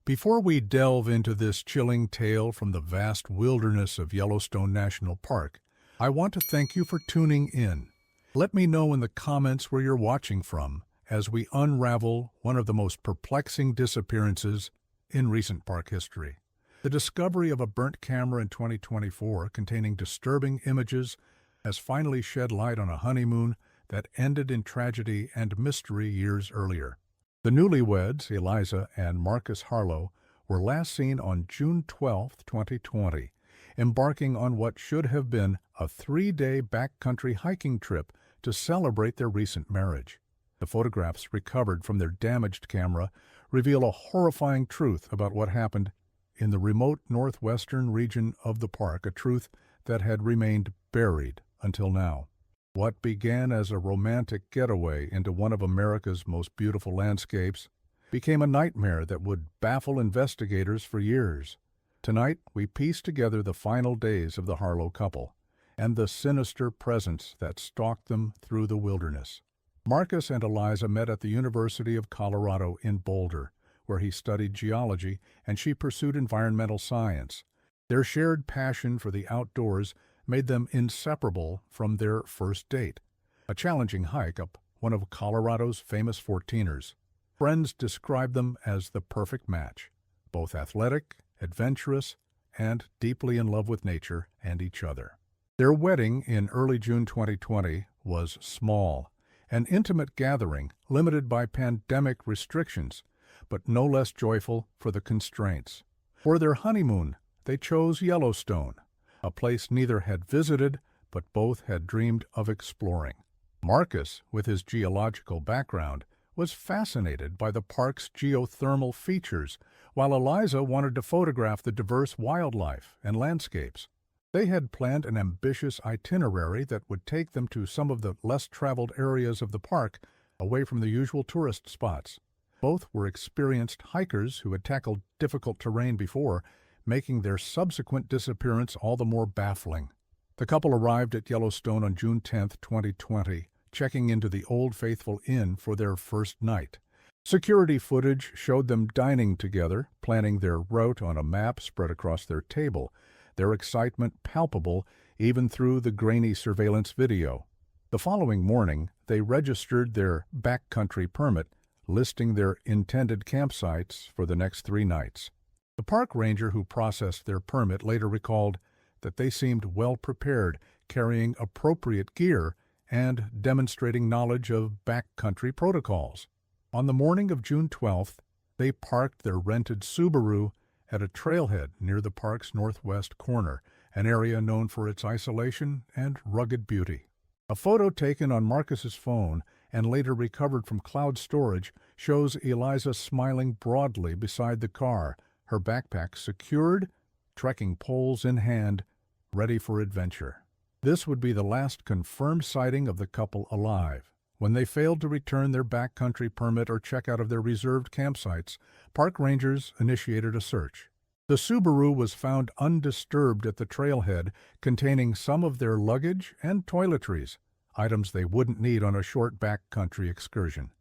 Before we delve into this chilling tale from the vast wilderness of Yellowstone National Park, I want to thank you for tuning in. Let me know in the comments where you're watching from as we unravel one of the most perplexing disappearances in recent park history. The discovery of a burnt camera in 2024 containing disturbing images has finally shed light on a honeymoon that ended in tragedy and mystery years earlier. The newlyweds, Eliza and Marcus Harlow, were last seen on June 12, 2020, embarking on what should have been a 3-day backcountry hiking trip to celebrate their recent marriage. The photographs recovered from their damaged camera reveal a horrifying truth about what happened in the remote northwestern region of the park, a truth that had remained buried until now. What began as a romantic getaway into one of America's most beautiful landscapes became a nightmare that would baffle investigators for years. Tonight, we piece together the final days of the Harlow couple and the sinister presence that stalked them through the wilderness. Marcus and Eliza met at the University of Colorado in Boulder, where he studied geology and she pursued environmental science. Their shared passion for the outdoors made them inseparable from their first date, a challenging hike up one of Colorado's famous 14ers. Friends described them as the perfect match, both athletic, adventurous, and deeply in love with nature and each other. Their wedding in early June 2020 was small, an intimate gathering limited by pandemic restrictions, but no less joyful for the constraints. For their honeymoon, they chose Yellowstone, a place neither had visited but both had dreamed of exploring. Marcus, with his geological background, was fascinated by the park's geothermal features, while Eliza wanted to photograph the diverse wildlife and landscapes. They had planned an ambitious itinerary that would take them to some of the less traveled areas of the park, away from the usual tourist spots. Both were experienced hikers who had tackled difficult terrain before, making their subsequent disappearance all the more baffling. The couple arrived at Yellowstone on June 10, 2020, checking into the Old Faithful Inn for their first night. Security footage showed them dining together, planning their route on a map spread across their table, their excitement palpable even through the grainy surveillance video. The following morning, they registered their backcountry permit, listing their intended campsites for the next 3 nights. The park ranger who processed their permit later recalled that they seemed well prepared, carrying appropriate gear and demonstrating knowledge of backcountry protocols. On the morning of June 12th, they parked their rented Subaru at a trailhead near the park's northwest corner, an area known for its isolation and rugged beauty. A photo taken on Marcus's phone and later recovered from cloud storage shows Eliza smiling broadly beside the car, her backpack secured, trekking poles in hand, ready for adventure. This would be the last confirmed sighting of the couple alive. When they failed to return their backcountry permit or check out of their reserved campsites, park rangers initiated a search. The Subaru was found undisturbed at the trailhead, containing some of their luggage and toiletries, items they wouldn't need on a short backcountry excursion.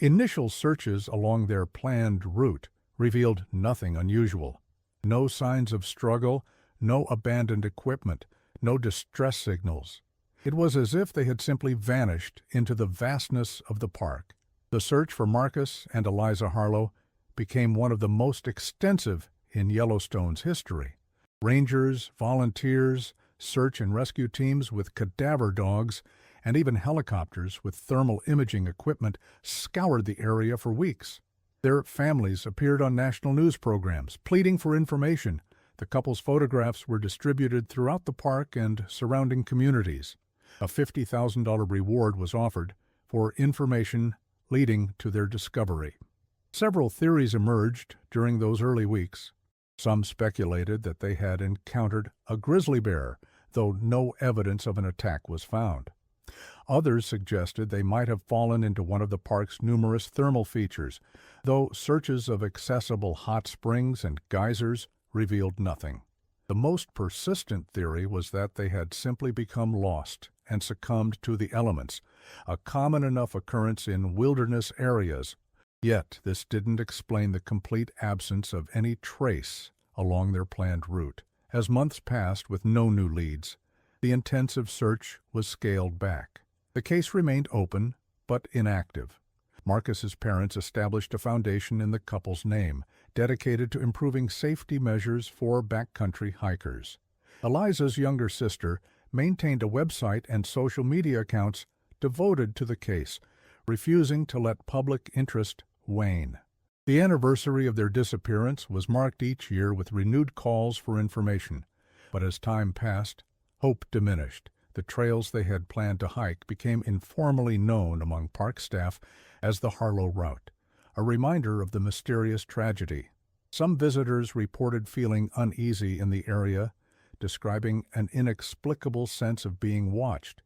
Initial searches along their planned route revealed nothing unusual. No signs of struggle, no abandoned equipment, no distress signals. It was as if they had simply vanished into the vastness of the park. The search for Marcus and Eliza Harlow became one of the most extensive in Yellowstone's history. Rangers, volunteers, search and rescue teams with cadaver dogs, and even helicopters with thermal imaging equipment scoured the area for weeks. Their families appeared on national news programs, pleading for information. The couple's photographs were distributed throughout the park and surrounding communities. A $50,000 reward was offered for information leading to their discovery. Several theories emerged during those early weeks. Some speculated that they had encountered a grizzly bear, though no evidence of an attack was found. Others suggested they might have fallen into one of the park's numerous thermal features, though searches of accessible hot springs and geysers revealed nothing. The most persistent theory was that they had simply become lost and succumbed to the elements, a common enough occurrence in wilderness areas Yet this didn't explain the complete absence of any trace along their planned route. As months passed with no new leads, the intensive search was scaled back. The case remained open, but inactive. Marcus's parents established a foundation in the couple's name, dedicated to improving safety measures for backcountry hikers. Eliza's younger sister maintained a website and social media accounts devoted to the case, refusing to let public interest wane. The anniversary of their disappearance was marked each year with renewed calls for information, but as time passed, hope diminished. The trails they had planned to hike became informally known among park staff as the Harlow Route, a reminder of the mysterious tragedy. Some visitors reported feeling uneasy in the area, describing an inexplicable sense of being watched.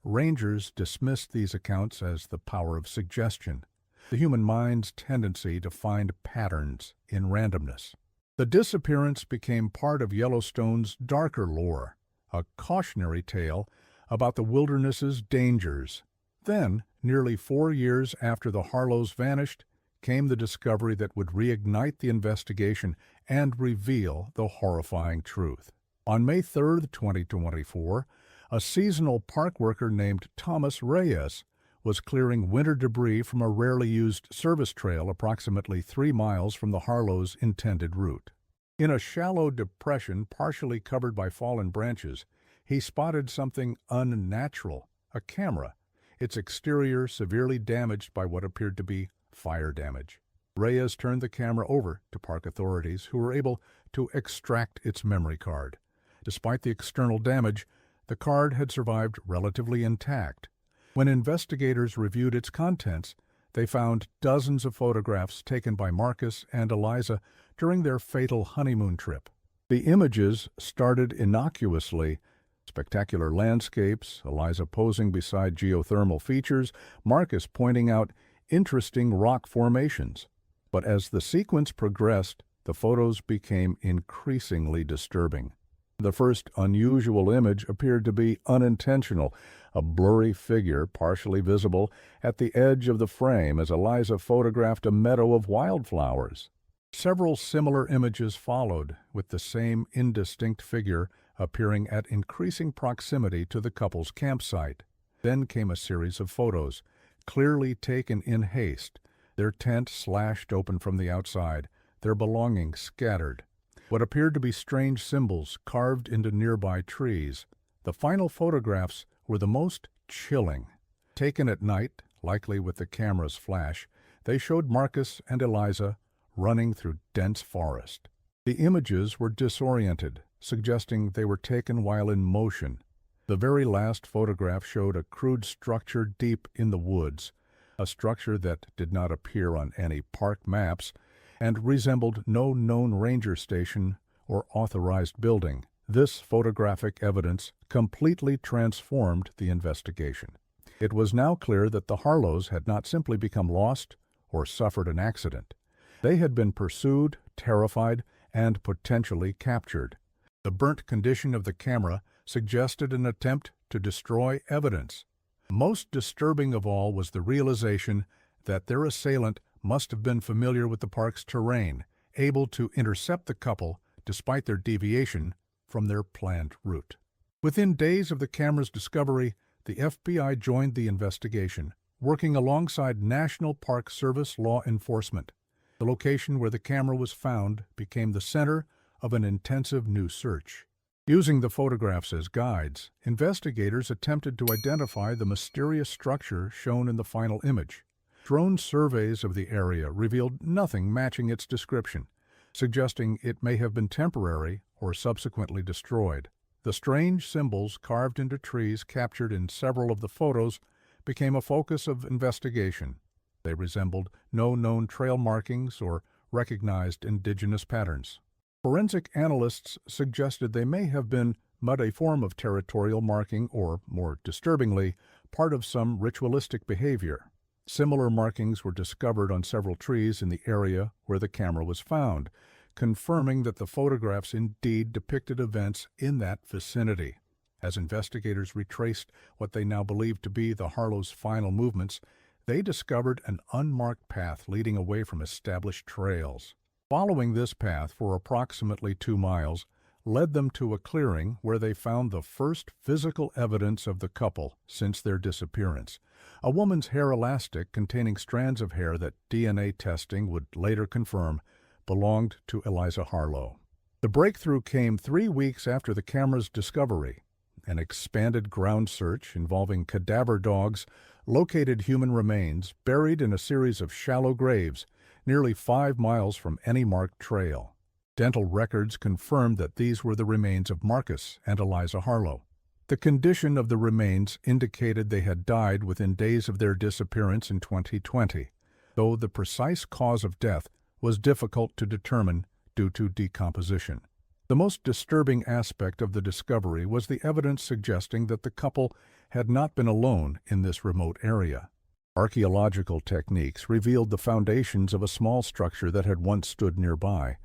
Rangers dismissed these accounts as the power of suggestion, the human mind's tendency to find patterns in randomness. The disappearance became part of Yellowstone's darker lore, a cautionary tale about the wilderness's dangers. Then, nearly 4 years after the Harlows vanished, came the discovery that would reignite the investigation and reveal the horrifying truth. On May 3, 2024, a seasonal park worker named Thomas Reyes was clearing winter debris from a rarely used service trail approximately 3 miles from the Harlows' intended route. In a shallow depression partially covered by fallen branches, he spotted something unnatural, a camera, its exterior severely damaged by what appeared to be fire damage. Reyes turned the camera over to park authorities, who were able to extract its memory card. Despite the external damage, the card had survived relatively intact. When investigators reviewed its contents, they found dozens of photographs taken by Marcus and Eliza during their fatal honeymoon trip. The images started innocuously: spectacular landscapes, Eliza posing beside geothermal features, Marcus pointing out interesting rock formations. But as the sequence progressed, the photos became increasingly disturbing. The first unusual image appeared to be unintentional, a blurry figure partially visible at the edge of the frame as Eliza photographed a meadow of wildflowers. Several similar images followed, with the same indistinct figure appearing at increasing proximity to the couple's campsite. Then came a series of photos, clearly taken in haste, their tent slashed open from the outside, their belongings scattered. What appeared to be strange symbols carved into nearby trees. The final photographs were the most chilling. Taken at night, likely with the camera's flash, they showed Marcus and Eliza running through dense forest. The images were disoriented, suggesting they were taken while in motion. The very last photograph showed a crude structure deep in the woods, a structure that did not appear on any park maps and resembled no known ranger station or authorized building. This photographic evidence completely transformed the investigation. It was now clear that the Harlows had not simply become lost or suffered an accident. They had been pursued, terrified, and potentially captured. The burnt condition of the camera suggested an attempt to destroy evidence. Most disturbing of all was the realization that their assailant must have been familiar with the park's terrain, able to intercept the couple despite their deviation from their planned route. Within days of the camera's discovery, the FBI joined the investigation, working alongside National Park Service law enforcement. The location where the camera was found became the center of an intensive new search. Using the photographs as guides, investigators attempted to identify the mysterious structure shown in the final image. Drone surveys of the area revealed nothing matching its description, suggesting it may have been temporary or subsequently destroyed. The strange symbols carved into trees captured in several of the photos became a focus of investigation. They resembled no known trail markings or recognized indigenous patterns. Forensic analysts suggested they may have been but a form of territorial marking or, more disturbingly, part of some ritualistic behavior. Similar markings were discovered on several trees in the area where the camera was found, confirming that the photographs indeed depicted events in that vicinity. As investigators retraced what they now believed to be the Harlow's final movements, They discovered an unmarked path leading away from established trails. Following this path for approximately 2 miles led them to a clearing where they found the first physical evidence of the couple since their disappearance, a woman's hair elastic containing strands of hair that DNA testing would later confirm belonged to Eliza Harlow. The breakthrough came 3 weeks after the camera's discovery. An expanded ground search involving cadaver dogs located human remains buried in a series of shallow graves nearly 5 miles from any marked trail. Dental records confirmed that these were the remains of Marcus and Eliza Harlow. The condition of the remains indicated they had died within days of their disappearance in 2020, though the precise cause of death was difficult to determine due to decomposition. The most disturbing aspect of the discovery was the evidence suggesting that the couple had not been alone in this remote area. Archaeological techniques revealed the foundations of a small structure that had once stood nearby,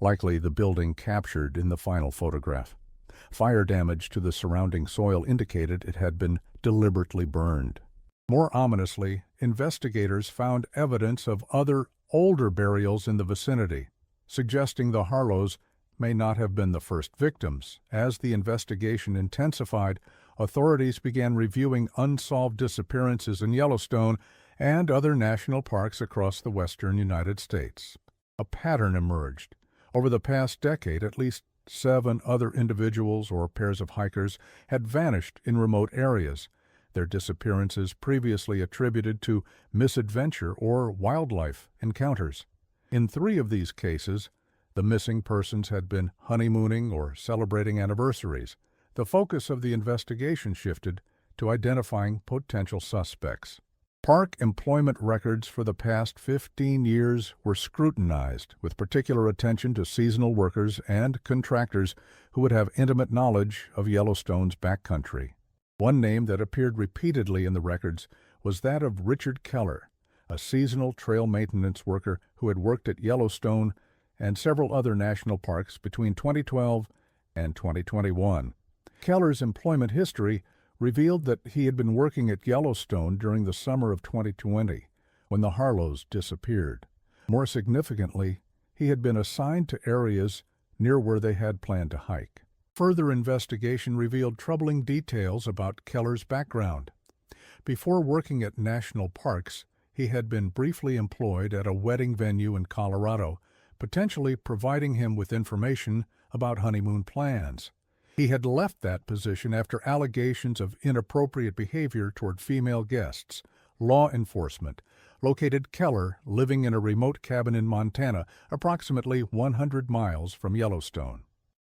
likely the building captured in the final photograph. Fire damage to the surrounding soil indicated it had been deliberately burned. More ominously, investigators found evidence of other, older burials in the vicinity, suggesting the Harlows may not have been the first victims. As the investigation intensified, authorities began reviewing unsolved disappearances in Yellowstone and other national parks across the western United States. A pattern emerged. Over the past decade, at least 7 other individuals or pairs of hikers had vanished in remote areas, their disappearances previously attributed to misadventure or wildlife encounters. In 3 of these cases, the missing persons had been honeymooning or celebrating anniversaries. The focus of the investigation shifted to identifying potential suspects. Park employment records for the past 15 years were scrutinized, with particular attention to seasonal workers and contractors who would have intimate knowledge of Yellowstone's backcountry. One name that appeared repeatedly in the records was that of Richard Keller, a seasonal trail maintenance worker who had worked at Yellowstone and several other national parks between 2012 and 2021. Keller's employment history revealed that he had been working at Yellowstone during the summer of 2020, when the Harlows disappeared. More significantly, he had been assigned to areas near where they had planned to hike. Further investigation revealed troubling details about Keller's background. Before working at national parks, he had been briefly employed at a wedding venue in Colorado, potentially providing him with information about honeymoon plans. He had left that position after allegations of inappropriate behavior toward female guests. Law enforcement located Keller living in a remote cabin in Montana, approximately 100 miles from Yellowstone.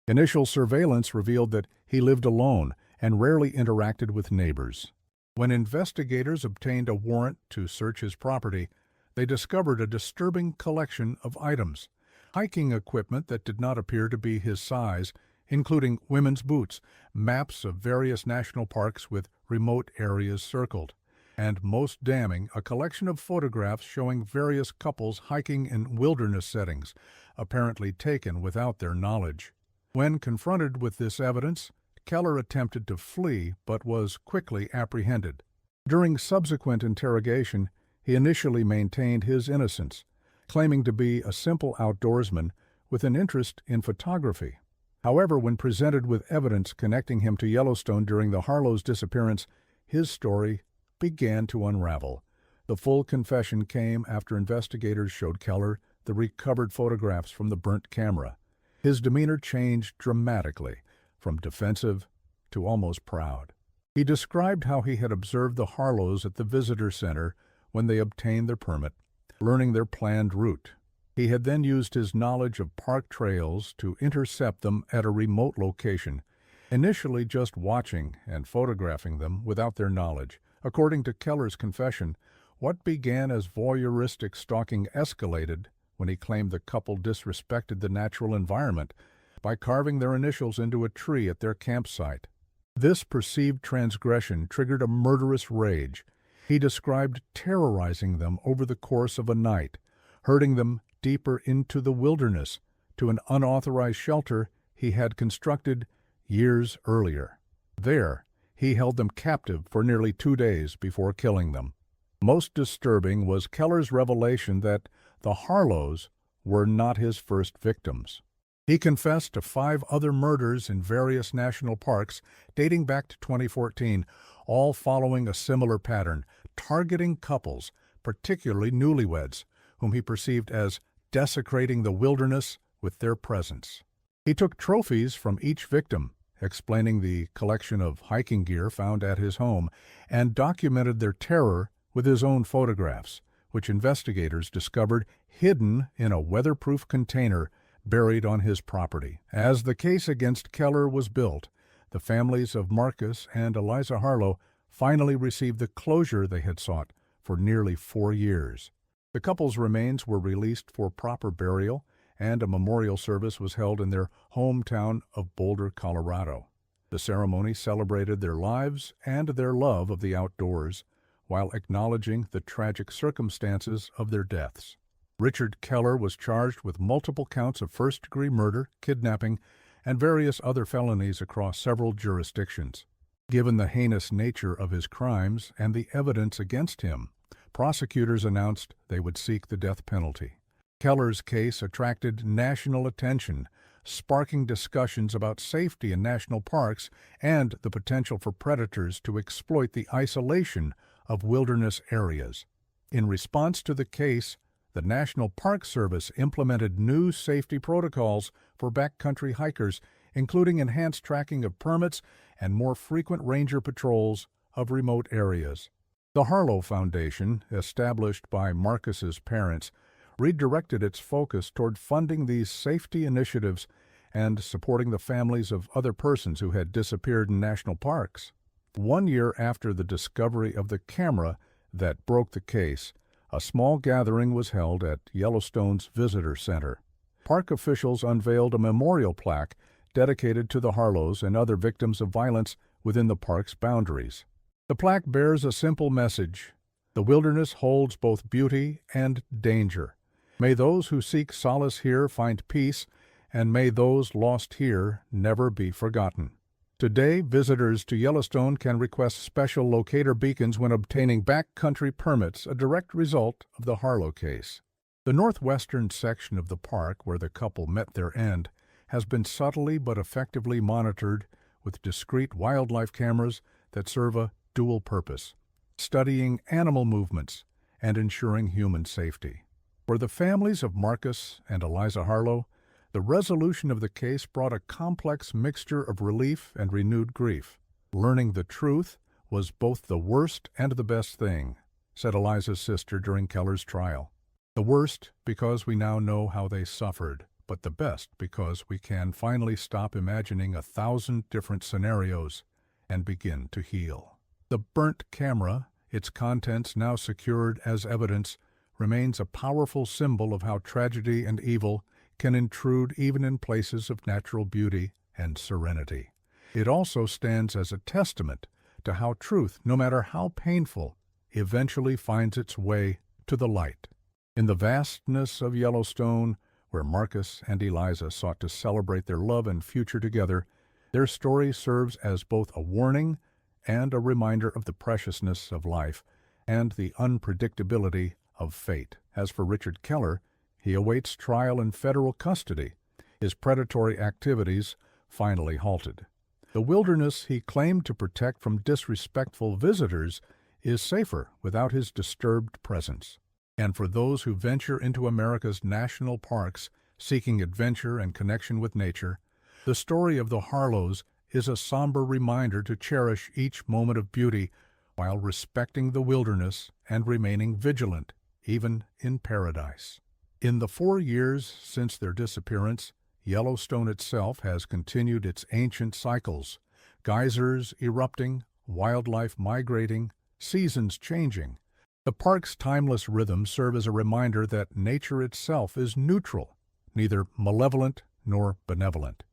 Initial surveillance revealed that he lived alone and rarely interacted with neighbors. When investigators obtained a warrant to search his property, they discovered a disturbing collection of items. Hiking equipment that did not appear to be his size, including women's boots, maps of various national parks with remote areas circled, and most damning, a collection of photographs showing various couples hiking in wilderness settings, apparently taken without their knowledge. When confronted with this evidence, Keller attempted to flee but was quickly apprehended. During subsequent interrogation, he initially maintained his innocence, claiming to be a simple outdoorsman with an interest in photography. However, when presented with evidence connecting him to Yellowstone during the Harlows' disappearance, his story began to unravel. The full confession came after investigators showed Keller the recovered photographs from the burnt camera. His demeanor changed dramatically, from defensive to almost proud. He described how he had observed the Harlows at the visitor center when they obtained their permit, learning their planned route. He had then used his knowledge of park trails to intercept them at a remote location, initially just watching and photographing them without their knowledge. According to Keller's confession, what began as voyeuristic stalking escalated when he claimed the couple disrespected the natural environment by carving their initials into a tree at their campsite. This perceived transgression triggered a murderous rage. He described terrorizing them over the course of a night, herding them deeper into the wilderness to an unauthorized shelter he had constructed years earlier. There, he held them captive for nearly 2 days before killing them. Most disturbing was Keller's revelation that the Harlows were not his first victims. He confessed to 5 other murders in various national parks dating back to 2014, all following a similar pattern, targeting couples, particularly newlyweds, whom he perceived as desecrating the wilderness with their presence. He took trophies from each victim, explaining the collection of hiking gear found at his home, and documented their terror with his own photographs, which investigators discovered hidden in a weatherproof container buried on his property. As the case against Keller was built, the families of Marcus and Eliza Harlow finally received the closure they had sought for nearly 4 years. The couple's remains were released for proper burial, and a memorial service was held in their hometown of Boulder, Colorado. The ceremony celebrated their lives and their love of the outdoors, while acknowledging the tragic circumstances of their deaths. Richard Keller was charged with multiple counts of first-degree murder, kidnapping, and various other felonies across several jurisdictions. Given the heinous nature of his crimes and the evidence against him, prosecutors announced they would seek the death penalty. Keller's case attracted national attention, sparking discussions about safety in national parks and the potential for predators to exploit the isolation of wilderness areas. In response to the case, the National Park Service implemented new safety protocols for backcountry hikers, including enhanced tracking of permits and more frequent ranger patrols of remote areas. The Harlow Foundation, established by Marcus's parents, redirected its focus toward funding these safety initiatives and supporting the families of other persons who had disappeared in national parks. 1 year after the discovery of the camera that broke the case, a small gathering was held at Yellowstone's Visitor Center. Park officials unveiled a memorial plaque dedicated to the Harlows and other victims of violence within the park's boundaries. The plaque bears a simple message: the wilderness holds both beauty and danger. May those who seek solace here find peace, and may those lost here never be forgotten. Today, visitors to Yellowstone can request special locator beacons when obtaining backcountry permits, a direct result of the Harlow case. The northwestern section of the park where the couple met their end has been subtly but effectively monitored with discrete wildlife cameras that serve a dual purpose: studying animal movements and ensuring human safety. For the families of Marcus and Eliza Harlow, the resolution of the case brought a complex mixture of relief and renewed grief. Learning the truth was both the worst and the best thing, said Eliza's sister during Keller's trial. The worst because we now know how they suffered, but the best because we can finally stop imagining 1,000 different scenarios and begin to heal. The burnt camera, its contents now secured as evidence, remains a powerful symbol of how tragedy and evil can intrude even in places of natural beauty and serenity. It also stands as a testament to how truth, no matter how painful, eventually finds its way to the light. In the vastness of Yellowstone, where Marcus and Eliza sought to celebrate their love and future together, their story serves as both a warning and a reminder of the preciousness of life and the unpredictability of fate. As for Richard Keller, he awaits trial in federal custody, his predatory activities finally halted. The wilderness he claimed to protect from disrespectful visitors is safer without his disturbed presence. And for those who venture into America's national parks seeking adventure and connection with nature, the story of the Harlows is a somber reminder to cherish each moment of beauty while respecting the wilderness and remaining vigilant, even in paradise. In the 4 years since their disappearance, Yellowstone itself has continued its ancient cycles: geysers erupting, wildlife migrating, seasons changing. The park's timeless rhythms serve as a reminder that nature itself is neutral, neither malevolent nor benevolent.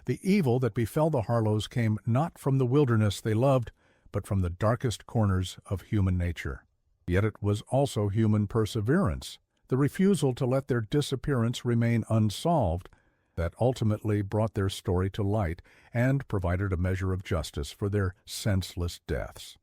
The evil that befell the Harlows came not from the wilderness they loved, but from the darkest corners of human nature. Yet it was also human perseverance, the refusal to let their disappearance remain unsolved, that ultimately brought their story to light and provided a measure of justice for their senseless deaths.